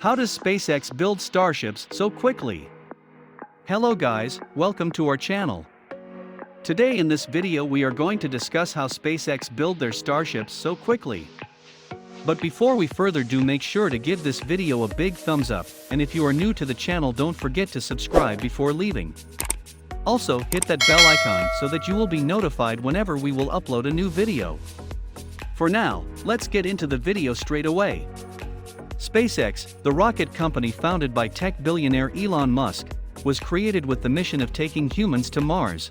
How does SpaceX build Starships so quickly? Hello guys, welcome to our channel. Today in this video we are going to discuss how SpaceX build their Starships so quickly. But before we further do, make sure to give this video a big thumbs up, and if you are new to the channel don't forget to subscribe before leaving. Also hit that bell icon so that you will be notified whenever we will upload a new video. For now, let's get into the video straight away. SpaceX, the rocket company founded by tech billionaire Elon Musk, was created with the mission of taking humans to Mars.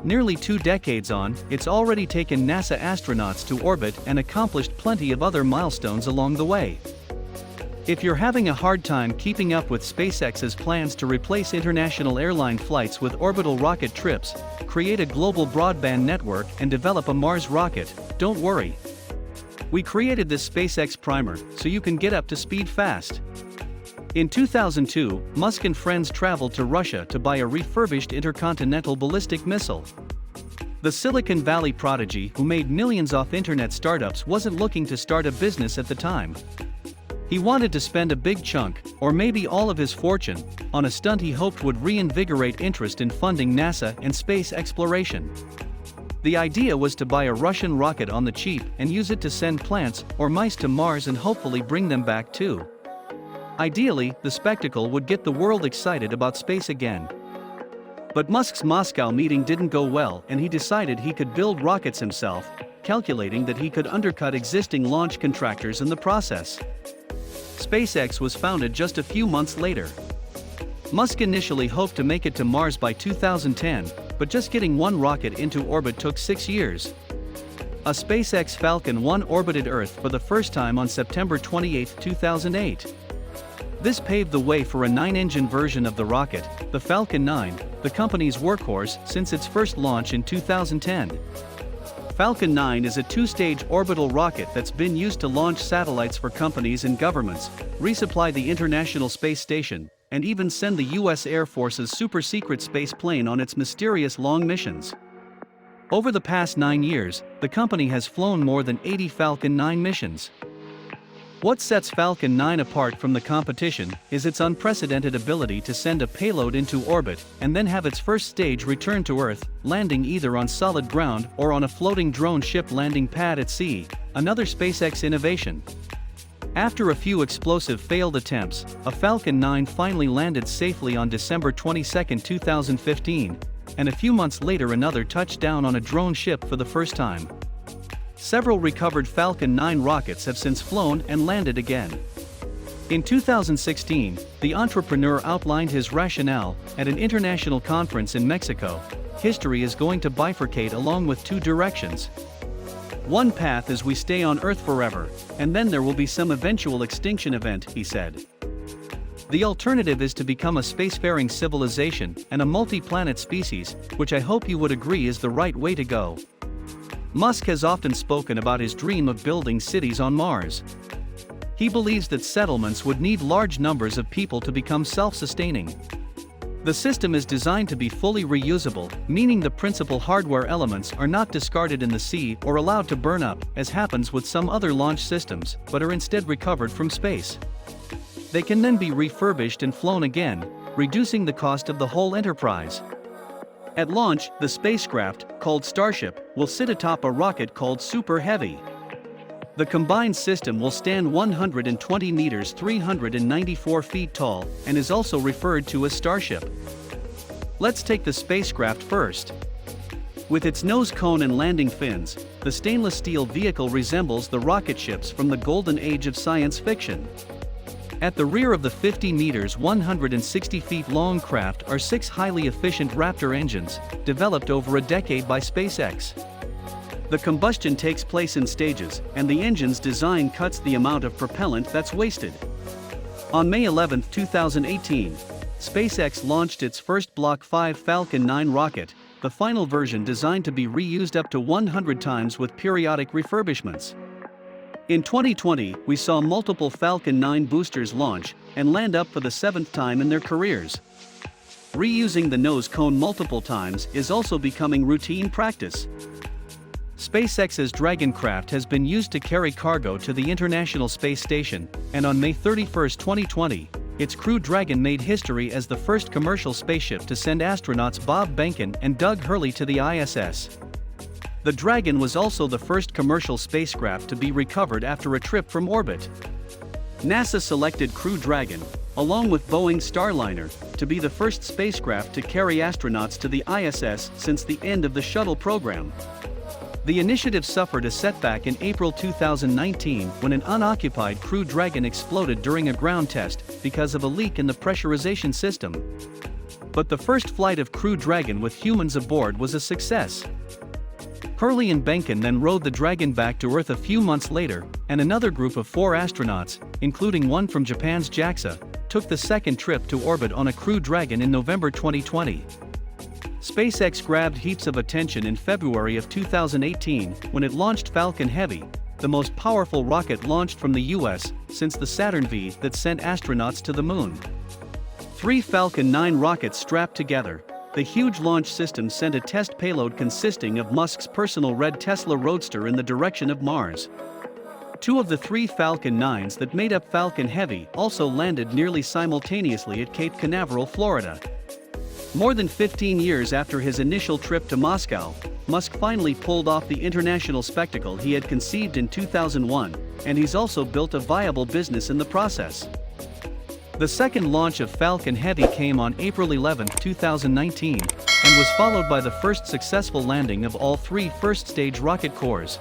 Nearly 2 decades on, it's already taken NASA astronauts to orbit and accomplished plenty of other milestones along the way. If you're having a hard time keeping up with SpaceX's plans to replace international airline flights with orbital rocket trips, create a global broadband network and develop a Mars rocket, don't worry. We created this SpaceX primer so you can get up to speed fast. In 2002, Musk and friends traveled to Russia to buy a refurbished intercontinental ballistic missile. The Silicon Valley prodigy who made millions off internet startups wasn't looking to start a business at the time. He wanted to spend a big chunk, or maybe all of his fortune, on a stunt he hoped would reinvigorate interest in funding NASA and space exploration. The idea was to buy a Russian rocket on the cheap and use it to send plants or mice to Mars and hopefully bring them back too. Ideally, the spectacle would get the world excited about space again. But Musk's Moscow meeting didn't go well and he decided he could build rockets himself, calculating that he could undercut existing launch contractors in the process. SpaceX was founded just a few months later. Musk initially hoped to make it to Mars by 2010, but just getting one rocket into orbit took 6 years. A SpaceX Falcon 1 orbited Earth for the first time on September 28, 2008. This paved the way for a 9-engine version of the rocket, the Falcon 9, the company's workhorse since its first launch in 2010. Falcon 9 is a 2-stage orbital rocket that's been used to launch satellites for companies and governments, resupply the International Space Station, and even send the US Air Force's super-secret space plane on its mysterious long missions. Over the past 9 years, the company has flown more than 80 Falcon 9 missions. What sets Falcon 9 apart from the competition is its unprecedented ability to send a payload into orbit and then have its first stage return to Earth, landing either on solid ground or on a floating drone ship landing pad at sea, another SpaceX innovation. After a few explosive failed attempts, a Falcon 9 finally landed safely on December 22, 2015, and a few months later another touched down on a drone ship for the first time. Several recovered Falcon 9 rockets have since flown and landed again. In 2016, the entrepreneur outlined his rationale at an international conference in Mexico. History is going to bifurcate along with 2 directions. One path is we stay on Earth forever, and then there will be some eventual extinction event, he said. The alternative is to become a spacefaring civilization and a multi-planet species, which I hope you would agree is the right way to go. Musk has often spoken about his dream of building cities on Mars. He believes that settlements would need large numbers of people to become self-sustaining. The system is designed to be fully reusable, meaning the principal hardware elements are not discarded in the sea or allowed to burn up, as happens with some other launch systems, but are instead recovered from space. They can then be refurbished and flown again, reducing the cost of the whole enterprise. At launch, the spacecraft, called Starship, will sit atop a rocket called Super Heavy. The combined system will stand 120 meters 394 feet tall, and is also referred to as Starship. Let's take the spacecraft first. With its nose cone and landing fins, the stainless steel vehicle resembles the rocket ships from the golden age of science fiction. At the rear of the 50 meters 160 feet long craft are 6 highly efficient Raptor engines, developed over a decade by SpaceX. The combustion takes place in stages, and the engine's design cuts the amount of propellant that's wasted. On May 11, 2018, SpaceX launched its first Block 5 Falcon 9 rocket, the final version designed to be reused up to 100 times with periodic refurbishments. In 2020, we saw multiple Falcon 9 boosters launch and land up for the 7th time in their careers. Reusing the nose cone multiple times is also becoming routine practice. SpaceX's Dragon craft has been used to carry cargo to the International Space Station, and on May 31, 2020, its Crew Dragon made history as the first commercial spaceship to send astronauts Bob Behnken and Doug Hurley to the ISS. The Dragon was also the first commercial spacecraft to be recovered after a trip from orbit. NASA selected Crew Dragon, along with Boeing's Starliner, to be the first spacecraft to carry astronauts to the ISS since the end of the shuttle program. The initiative suffered a setback in April 2019 when an unoccupied Crew Dragon exploded during a ground test because of a leak in the pressurization system. But the first flight of Crew Dragon with humans aboard was a success. Hurley and Behnken then rode the Dragon back to Earth a few months later, and another group of 4 astronauts, including one from Japan's JAXA, took the second trip to orbit on a Crew Dragon in November 2020. SpaceX grabbed heaps of attention in February of 2018 when it launched Falcon Heavy, the most powerful rocket launched from the US since the Saturn V that sent astronauts to the moon. 3 Falcon 9 rockets strapped together, the huge launch system sent a test payload consisting of Musk's personal red Tesla Roadster in the direction of Mars. 2 of the 3 Falcon 9s that made up Falcon Heavy also landed nearly simultaneously at Cape Canaveral, Florida. More than 15 years after his initial trip to Moscow, Musk finally pulled off the international spectacle he had conceived in 2001, and he's also built a viable business in the process. The second launch of Falcon Heavy came on April 11, 2019, and was followed by the first successful landing of all 3 first-stage rocket cores.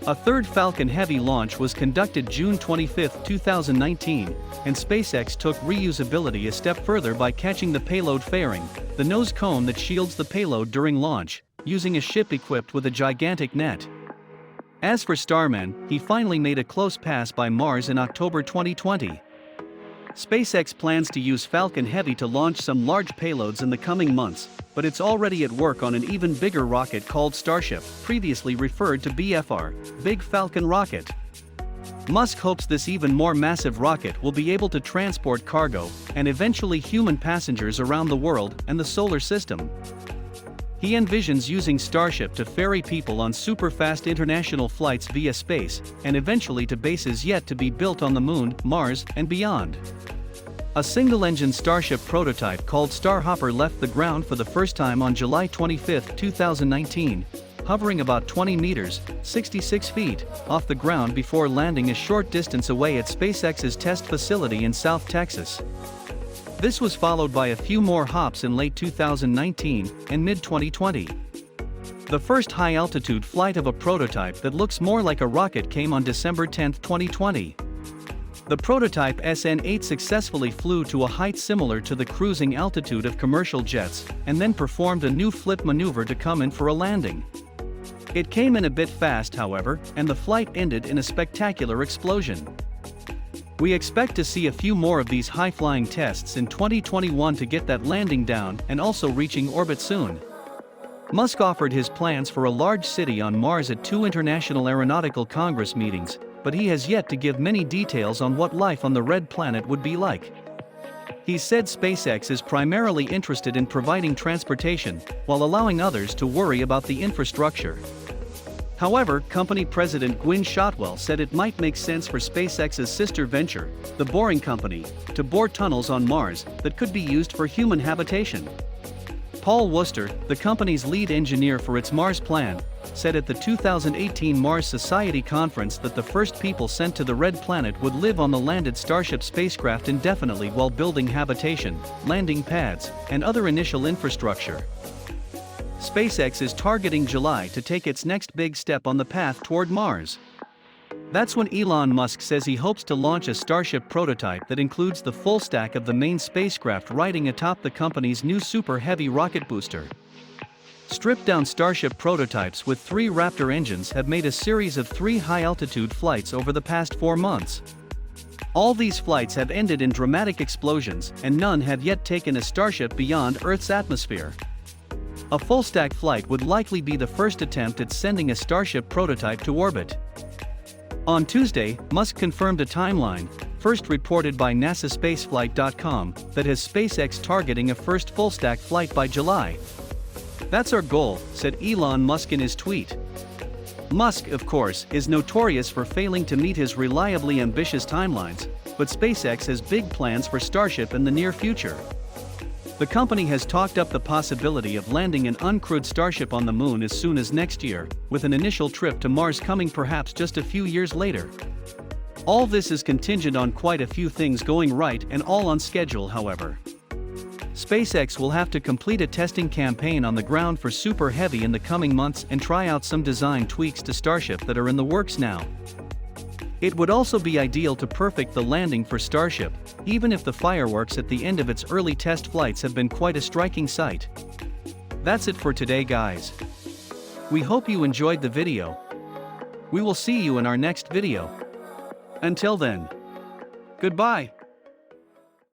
A third Falcon Heavy launch was conducted June 25, 2019, and SpaceX took reusability a step further by catching the payload fairing, the nose cone that shields the payload during launch, using a ship equipped with a gigantic net. As for Starman, he finally made a close pass by Mars in October 2020. SpaceX plans to use Falcon Heavy to launch some large payloads in the coming months, but it's already at work on an even bigger rocket called Starship, previously referred to BFR, Big Falcon Rocket. Musk hopes this even more massive rocket will be able to transport cargo and eventually human passengers around the world and the solar system. He envisions using Starship to ferry people on super-fast international flights via space, and eventually to bases yet to be built on the Moon, Mars, and beyond. A single-engine Starship prototype called Starhopper left the ground for the first time on July 25, 2019, hovering about 20 meters, 66 feet, off the ground before landing a short distance away at SpaceX's test facility in South Texas. This was followed by a few more hops in late 2019 and mid-2020. The first high-altitude flight of a prototype that looks more like a rocket came on December 10, 2020. The prototype SN8 successfully flew to a height similar to the cruising altitude of commercial jets, and then performed a new flip maneuver to come in for a landing. It came in a bit fast, however, and the flight ended in a spectacular explosion. We expect to see a few more of these high-flying tests in 2021 to get that landing down and also reaching orbit soon. Musk offered his plans for a large city on Mars at 2 International Aeronautical Congress meetings, but he has yet to give many details on what life on the red planet would be like. He said SpaceX is primarily interested in providing transportation, while allowing others to worry about the infrastructure. However, company president Gwynne Shotwell said it might make sense for SpaceX's sister venture, the Boring Company, to bore tunnels on Mars that could be used for human habitation. Paul Worcester, the company's lead engineer for its Mars plan, said at the 2018 Mars Society conference that the first people sent to the red planet would live on the landed Starship spacecraft indefinitely while building habitation, landing pads, and other initial infrastructure. SpaceX is targeting July to take its next big step on the path toward Mars. That's when Elon Musk says he hopes to launch a Starship prototype that includes the full stack of the main spacecraft riding atop the company's new Super Heavy rocket booster. Stripped-down Starship prototypes with 3 Raptor engines have made a series of 3 high-altitude flights over the past 4 months. All these flights have ended in dramatic explosions, and none have yet taken a Starship beyond Earth's atmosphere. A full-stack flight would likely be the first attempt at sending a Starship prototype to orbit. On Tuesday, Musk confirmed a timeline, first reported by NASAspaceflight.com, that has SpaceX targeting a first full-stack flight by July. "That's our goal," said Elon Musk in his tweet. Musk, of course, is notorious for failing to meet his reliably ambitious timelines, but SpaceX has big plans for Starship in the near future. The company has talked up the possibility of landing an uncrewed Starship on the moon as soon as next year, with an initial trip to Mars coming perhaps just a few years later. All this is contingent on quite a few things going right and all on schedule, however. SpaceX will have to complete a testing campaign on the ground for Super Heavy in the coming months and try out some design tweaks to Starship that are in the works now. It would also be ideal to perfect the landing for Starship, even if the fireworks at the end of its early test flights have been quite a striking sight. That's it for today, guys. We hope you enjoyed the video. We will see you in our next video. Until then, goodbye.